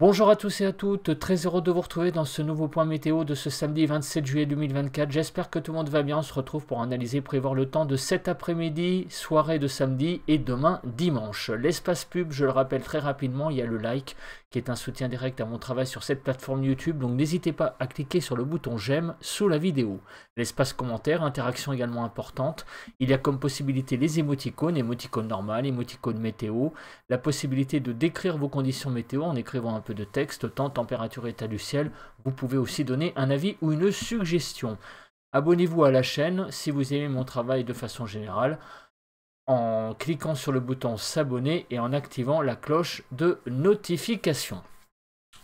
Bonjour à tous et à toutes, très heureux de vous retrouver dans ce nouveau point météo de ce samedi 27 juillet 2024. J'espère que tout le monde va bien, on se retrouve pour analyser et prévoir le temps de cet après-midi, soirée de samedi et demain dimanche. L'espace pub, je le rappelle très rapidement, il y a le like qui est un soutien direct à mon travail sur cette plateforme YouTube, donc n'hésitez pas à cliquer sur le bouton j'aime sous la vidéo. L'espace commentaire, interaction également importante, il y a comme possibilité les émoticônes normales, émoticônes météo, la possibilité de décrire vos conditions météo en écrivant un peu de texte, temps, température, état du ciel. Vous pouvez aussi donner un avis ou une suggestion. Abonnez-vous à la chaîne si vous aimez mon travail de façon générale en cliquant sur le bouton s'abonner et en activant la cloche de notification.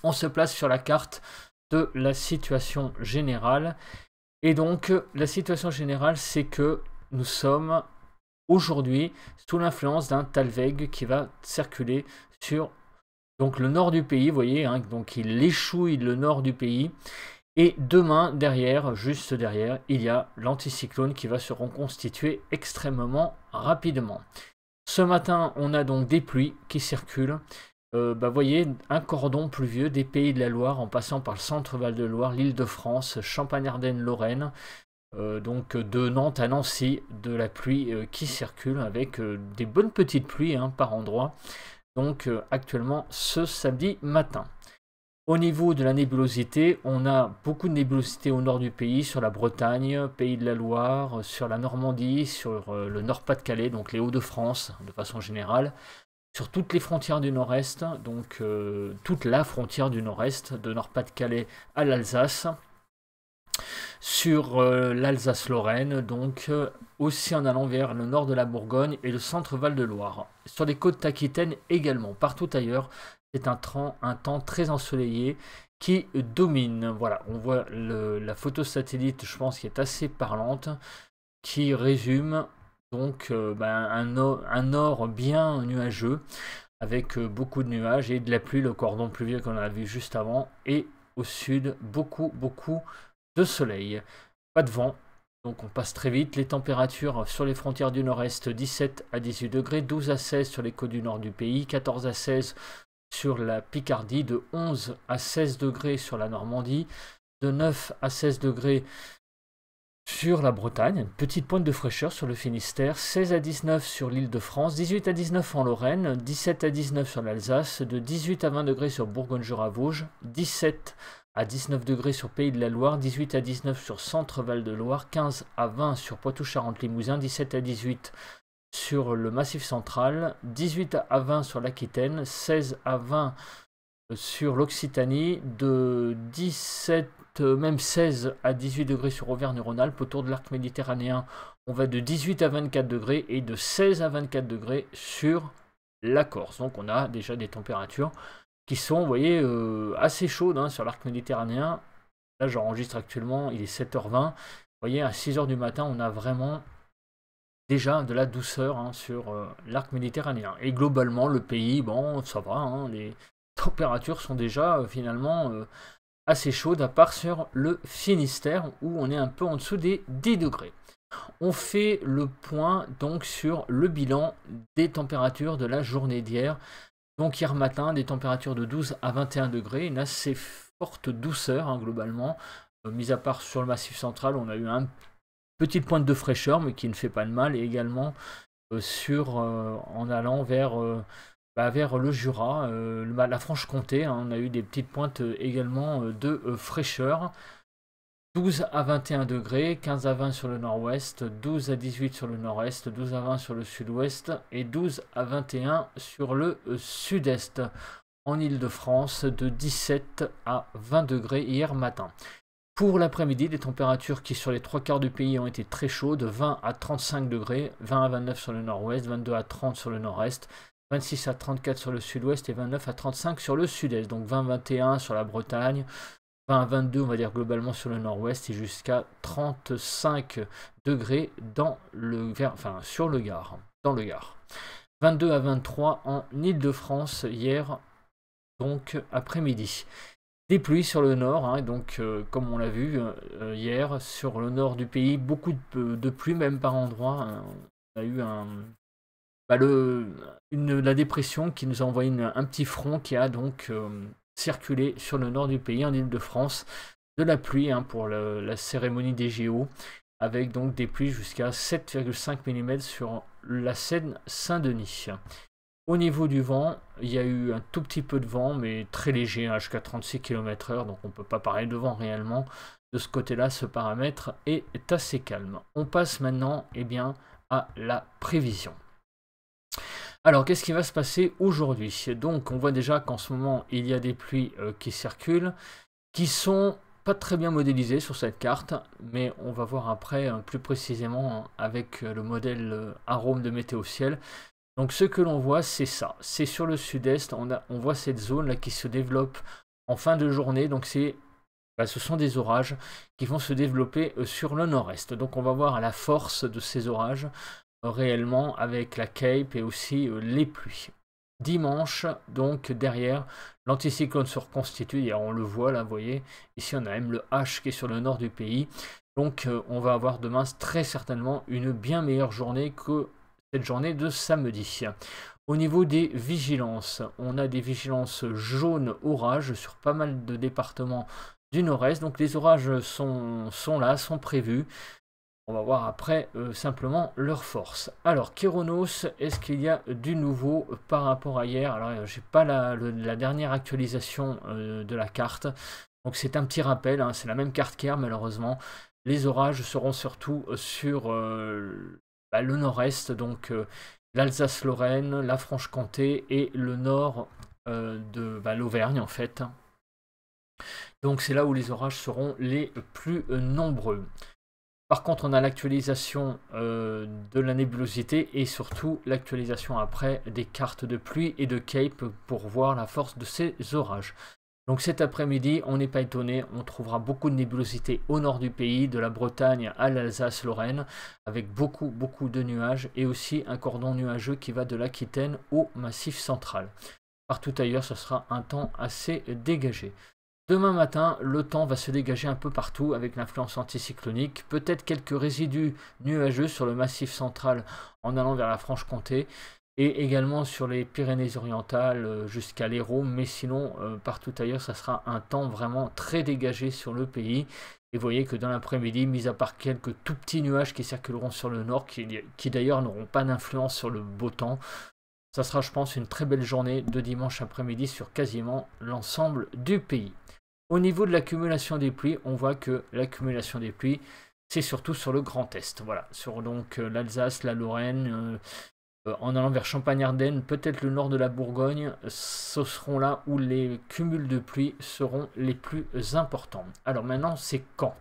On se place sur la carte de la situation générale. Et donc, la situation générale, c'est que nous sommes aujourd'hui sous l'influence d'un Talweg qui va circuler sur donc le nord du pays, vous voyez, hein, donc il échouille le nord du pays. Et demain, derrière, juste derrière, il y a l'anticyclone qui va se reconstituer extrêmement rapidement. Ce matin, on a donc des pluies qui circulent. Vous voyez, un cordon pluvieux des Pays de la Loire en passant par le centre Val-de-Loire, l'Île-de-France, Champagne-Ardenne, Lorraine. Donc de Nantes à Nancy, de la pluie qui circule avec des bonnes petites pluies par endroit. Donc actuellement ce samedi matin. Au niveau de la nébulosité, on a beaucoup de nébulosité au nord du pays, sur la Bretagne, Pays de la Loire, sur la Normandie, sur le Nord-Pas-de-Calais, donc les Hauts-de-France de façon générale, sur toutes les frontières du Nord-Est, donc toute la frontière du Nord-Est, de Nord-Pas-de-Calais à l'Alsace, sur l'Alsace-Lorraine, donc aussi en allant vers le nord de la Bourgogne et le centre Val-de-Loire. Sur les côtes aquitaines également, partout ailleurs, c'est un temps très ensoleillé qui domine. Voilà, on voit la photo satellite, je pense, qui est assez parlante, qui résume donc un nord bien nuageux, avec beaucoup de nuages et de la pluie, le cordon pluvieux qu'on a vu juste avant, et au sud, beaucoup de soleil. Pas de vent, donc on passe très vite. Les températures sur les frontières du nord-est, 17 à 18 degrés, 12 à 16 sur les côtes du nord du pays, 14 à 16 sur la Picardie, de 11 à 16 degrés sur la Normandie, de 9 à 16 degrés sur la Bretagne, une petite pointe de fraîcheur sur le Finistère, 16 à 19 sur l'Île-de-France, 18 à 19 en Lorraine, 17 à 19 sur l'Alsace, de 18 à 20 degrés sur Bourgogne-Jura-Vosges, 17 à 19 degrés sur Pays de la Loire, 18 à 19 sur Centre-Val-de-Loire, 15 à 20 sur Poitou-Charentes-Limousin, 17 à 18 sur le Massif central, 18 à 20 sur l'Aquitaine, 16 à 20 sur l'Occitanie, de 17, même 16 à 18 degrés sur Auvergne-Rhône-Alpes. Autour de l'arc méditerranéen, on va de 18 à 24 degrés et de 16 à 24 degrés sur la Corse. Donc on a déjà des températures qui sont, vous voyez, assez chaudes sur l'arc méditerranéen. Là, j'enregistre actuellement, il est 7h20. Vous voyez, à 6h du matin, on a vraiment déjà de la douceur sur l'arc méditerranéen. Et globalement, le pays, bon, ça va, les températures sont déjà finalement assez chaudes, à part sur le Finistère, où on est un peu en dessous des 10 degrés. On fait le point donc sur le bilan des températures de la journée d'hier. Donc hier matin, des températures de 12 à 21 degrés, une assez forte douceur globalement. Mis à part sur le Massif central, on a eu une petite pointe de fraîcheur, mais qui ne fait pas de mal, et également en allant vers le Jura, la Franche-Comté, on a eu des petites pointes également de fraîcheur. 12 à 21 degrés, 15 à 20 sur le nord-ouest, 12 à 18 sur le nord-est, 12 à 20 sur le sud-ouest et 12 à 21 sur le sud-est. En Île-de-France, de 17 à 20 degrés hier matin. Pour l'après-midi, des températures qui sur les trois quarts du pays ont été très chaudes, 20 à 35 degrés, 20 à 29 sur le nord-ouest, 22 à 30 sur le nord-est, 26 à 34 sur le sud-ouest et 29 à 35 sur le sud-est. Donc 20-21 sur la Bretagne, 20 à 22 on va dire globalement sur le nord-ouest et jusqu'à 35 degrés sur le Gard, dans le Gard. 22 à 23 en Île-de-France hier, donc après-midi. Des pluies sur le nord, donc comme on l'a vu hier, sur le nord du pays, beaucoup de pluie même par endroits. On a eu la dépression qui nous a envoyé un petit front qui a donc circuler sur le nord du pays, en Île-de-France, de la pluie pour la cérémonie des JO, avec donc des pluies jusqu'à 7,5 mm sur la Seine-Saint-Denis. Au niveau du vent, il y a eu un tout petit peu de vent, mais très léger, jusqu'à 36 km/h, donc on ne peut pas parler de vent réellement. De ce côté-là, ce paramètre est assez calme. On passe maintenant à la prévision. Alors, qu'est-ce qui va se passer aujourd'hui? Donc, on voit déjà qu'en ce moment, il y a des pluies qui circulent, qui sont pas très bien modélisées sur cette carte, mais on va voir après plus précisément avec le modèle Arome de Météo Ciel. Donc, ce que l'on voit, c'est ça. C'est sur le sud-est, on voit cette zone là qui se développe en fin de journée. Donc, ce sont des orages qui vont se développer sur le nord-est. Donc, on va voir la force de ces orages réellement avec la Cape et aussi les pluies. Dimanche, donc derrière, l'anticyclone se reconstitue, et on le voit là, vous voyez, ici on a même le H qui est sur le nord du pays. Donc on va avoir demain très certainement une bien meilleure journée que cette journée de samedi. Au niveau des vigilances, on a des vigilances jaunes orages sur pas mal de départements du nord-est, donc les orages sont là, sont prévus. On va voir après simplement leur force. Alors, Kéronos, est-ce qu'il y a du nouveau par rapport à hier? Alors, j'ai pas la dernière actualisation de la carte. Donc, c'est un petit rappel, c'est la même carte qu'hier, malheureusement. Les orages seront surtout sur le nord-est, donc l'Alsace-Lorraine, la Franche-Comté et le nord de l'Auvergne, en fait. Donc, c'est là où les orages seront les plus nombreux. Par contre, on a l'actualisation de la nébulosité et surtout l'actualisation après des cartes de pluie et de Cape pour voir la force de ces orages. Donc cet après-midi, on n'est pas étonné, on trouvera beaucoup de nébulosité au nord du pays, de la Bretagne à l'Alsace-Lorraine, avec beaucoup de nuages et aussi un cordon nuageux qui va de l'Aquitaine au Massif central. Partout ailleurs, ce sera un temps assez dégagé. Demain matin, le temps va se dégager un peu partout avec l'influence anticyclonique, peut-être quelques résidus nuageux sur le massif central en allant vers la Franche-Comté et également sur les Pyrénées-Orientales jusqu'à l'Hérault, mais sinon partout ailleurs ça sera un temps vraiment très dégagé sur le pays. Et vous voyez que dans l'après-midi, mis à part quelques tout petits nuages qui circuleront sur le nord, qui d'ailleurs n'auront pas d'influence sur le beau temps, ça sera je pense une très belle journée de dimanche après-midi sur quasiment l'ensemble du pays. Au niveau de l'accumulation des pluies, on voit que l'accumulation des pluies, c'est surtout sur le Grand Est. Voilà, sur donc l'Alsace, la Lorraine, en allant vers Champagne-Ardenne, peut-être le nord de la Bourgogne, ce seront là où les cumuls de pluie seront les plus importants. Alors maintenant, c'est quand?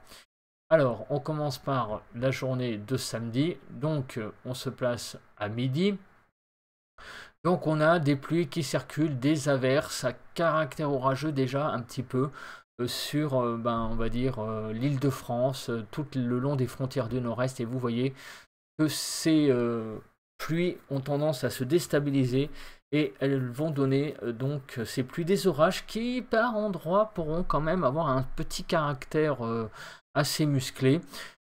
Alors, on commence par la journée de samedi, donc on se place à midi. Donc on a des pluies qui circulent, des averses à caractère orageux déjà un petit peu sur, on va dire, l'Île-de-France, tout le long des frontières du nord-est. Et vous voyez que ces pluies ont tendance à se déstabiliser et elles vont donner donc ces pluies des orages qui par endroits pourront quand même avoir un petit caractère assez musclé,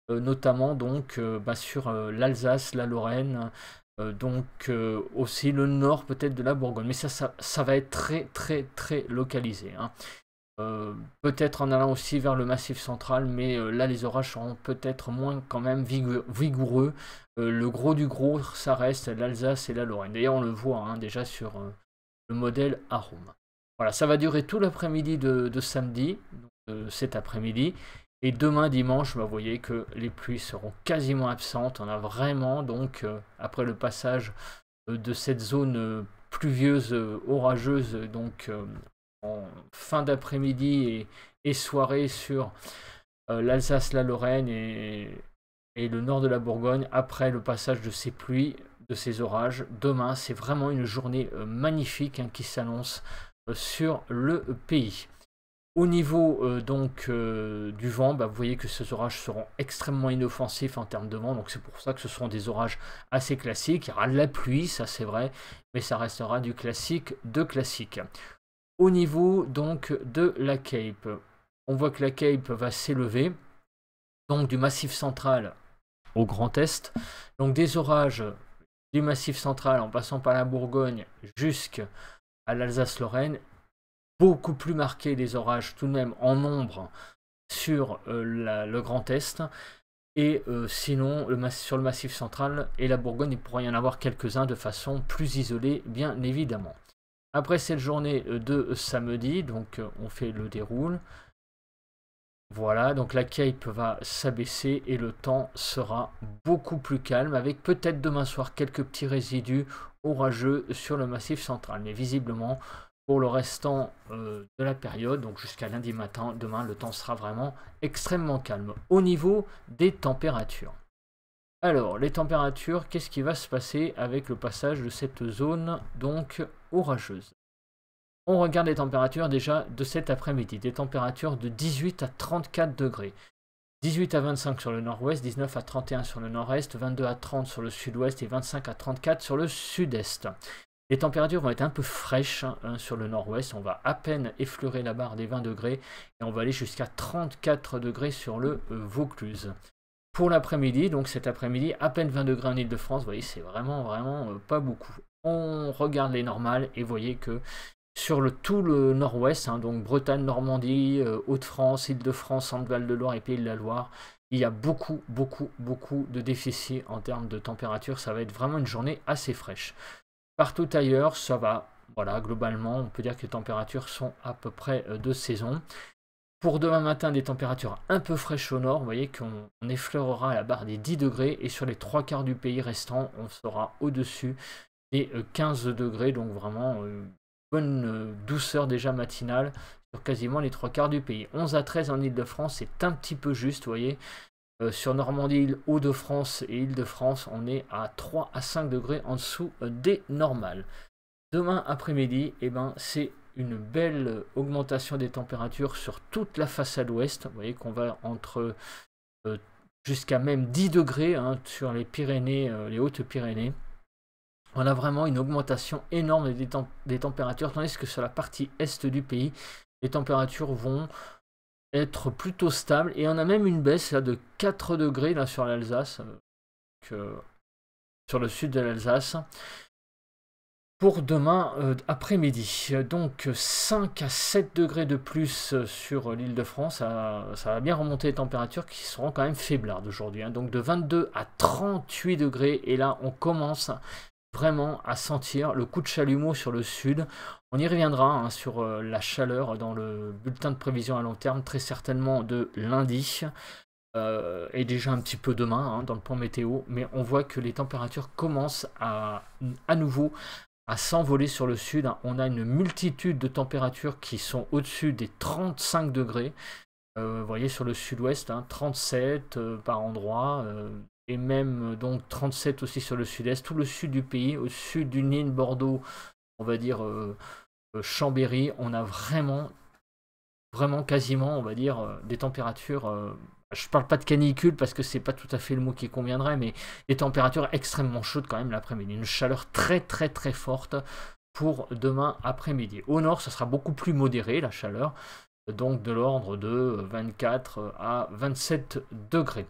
notamment donc sur l'Alsace, la Lorraine, donc aussi le nord peut-être de la Bourgogne, mais ça va être très localisé. Peut-être en allant aussi vers le massif central, mais là les orages seront peut-être moins quand même vigoureux. Le gros du gros, ça reste l'Alsace et la Lorraine. D'ailleurs on le voit déjà sur le modèle Arome. Voilà, ça va durer tout l'après-midi de samedi, donc, cet après-midi. Et demain dimanche, vous voyez que les pluies seront quasiment absentes. On a vraiment donc, après le passage de cette zone pluvieuse, orageuse, donc en fin d'après-midi et soirée sur l'Alsace, la Lorraine et le nord de la Bourgogne, après le passage de ces pluies, de ces orages, demain c'est vraiment une journée magnifique qui s'annonce sur le pays. Au niveau du vent, vous voyez que ces orages seront extrêmement inoffensifs en termes de vent, donc c'est pour ça que ce seront des orages assez classiques. Il y aura de la pluie, ça c'est vrai, mais ça restera du classique de classique. Au niveau donc de la Cape, on voit que la Cape va s'élever, donc du massif central au Grand Est, donc des orages du massif central en passant par la Bourgogne jusqu'à l'Alsace-Lorraine. beaucoup plus marqué les orages tout de même en nombre sur le Grand Est. Et sinon, sur le Massif central et la Bourgogne, il pourrait y en avoir quelques-uns de façon plus isolée, bien évidemment. Après cette journée de samedi, donc on fait le déroule. Voilà, donc la cape va s'abaisser et le temps sera beaucoup plus calme, avec peut-être demain soir quelques petits résidus orageux sur le Massif central. Mais visiblement, pour le restant de la période, donc jusqu'à lundi matin, demain, le temps sera vraiment extrêmement calme. Au niveau des températures. Alors, les températures, qu'est-ce qui va se passer avec le passage de cette zone donc orageuse? On regarde les températures déjà de cet après-midi. Des températures de 18 à 34 degrés. 18 à 25 sur le nord-ouest, 19 à 31 sur le nord-est, 22 à 30 sur le sud-ouest et 25 à 34 sur le sud-est. Les températures vont être un peu fraîches sur le nord-ouest. On va à peine effleurer la barre des 20 degrés et on va aller jusqu'à 34 degrés sur le Vaucluse. Pour l'après-midi, donc cet après-midi, à peine 20 degrés en Ile-de-France. Vous voyez, c'est vraiment pas beaucoup. On regarde les normales et vous voyez que sur tout le nord-ouest, donc Bretagne, Normandie, Hauts-de-France, Île-de-France, Centre-Val-de-Loire et Pays de la Loire, il y a beaucoup de déficits en termes de température. Ça va être vraiment une journée assez fraîche. Partout ailleurs, ça va. Voilà, globalement, on peut dire que les températures sont à peu près de saison. Pour demain matin, des températures un peu fraîches au nord. Vous voyez qu'on effleurera la barre des 10 degrés. Et sur les 3/4 du pays restant, on sera au-dessus des 15 degrés. Donc vraiment bonne douceur déjà matinale sur quasiment les 3/4 du pays. 11 à 13 en Ile-de-France, c'est un petit peu juste, vous voyez. Sur Normandie, Hauts-de-France et Île-de-France, on est à 3 à 5 degrés en dessous des normales. Demain après-midi, c'est une belle augmentation des températures sur toute la façade ouest. Vous voyez qu'on va entre jusqu'à même 10 degrés sur les Pyrénées, les Hautes-Pyrénées. On a vraiment une augmentation énorme des températures, tandis que sur la partie est du pays, les températures vont être plutôt stables. Et on a même une baisse là, de 4 degrés là, sur l'Alsace, sur le sud de l'Alsace, pour demain après-midi. Donc 5 à 7 degrés de plus sur l'Île-de-France, ça va bien remonter les températures qui seront quand même faiblardes aujourd'hui. Donc de 22 à 38 degrés, et là on commence vraiment à sentir le coup de chalumeau sur le sud. On y reviendra sur la chaleur dans le bulletin de prévision à long terme, très certainement de lundi, et déjà un petit peu demain dans le point météo, mais on voit que les températures commencent à nouveau à s'envoler sur le sud. On a une multitude de températures qui sont au-dessus des 35 degrés. Vous voyez sur le sud-ouest, 37 par endroit, et même donc 37 aussi sur le sud-est, tout le sud du pays, au sud du Nîmes, Bordeaux, on va dire Chambéry, on a vraiment quasiment, on va dire, des températures, je parle pas de canicule parce que c'est pas tout à fait le mot qui conviendrait, mais des températures extrêmement chaudes quand même l'après-midi, une chaleur très forte pour demain après-midi. Au nord, ça sera beaucoup plus modéré la chaleur, donc de l'ordre de 24 à 27 degrés.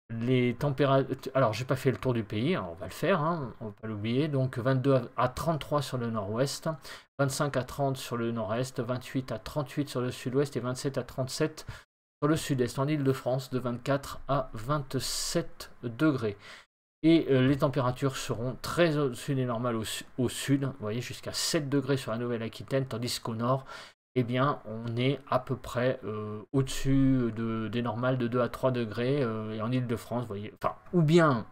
Les températures, alors j'ai pas fait le tour du pays, on va le faire, on va pas l'oublier. Donc 22 à 33 sur le nord-ouest, 25 à 30 sur le nord-est, 28 à 38 sur le sud-ouest et 27 à 37 sur le sud-est. En Île-de-France, de 24 à 27 degrés. Et les températures seront très au-dessus des normales au sud, vous voyez, jusqu'à 7 degrés sur la Nouvelle-Aquitaine, tandis qu'au nord, eh bien, on est à peu près au-dessus des normales de 2 à 3 degrés. Et en Ile-de-France, vous voyez, enfin, ou bien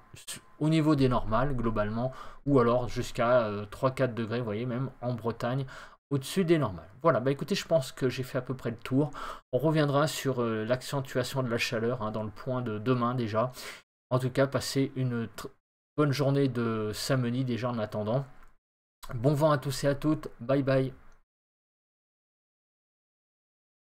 au niveau des normales, globalement, ou alors jusqu'à 3-4 degrés, vous voyez, même en Bretagne, au-dessus des normales. Voilà, bah écoutez, je pense que j'ai fait à peu près le tour. On reviendra sur l'accentuation de la chaleur dans le point de demain déjà. En tout cas, passez une bonne journée de samedi déjà en attendant. Bon vent à tous et à toutes. Bye bye.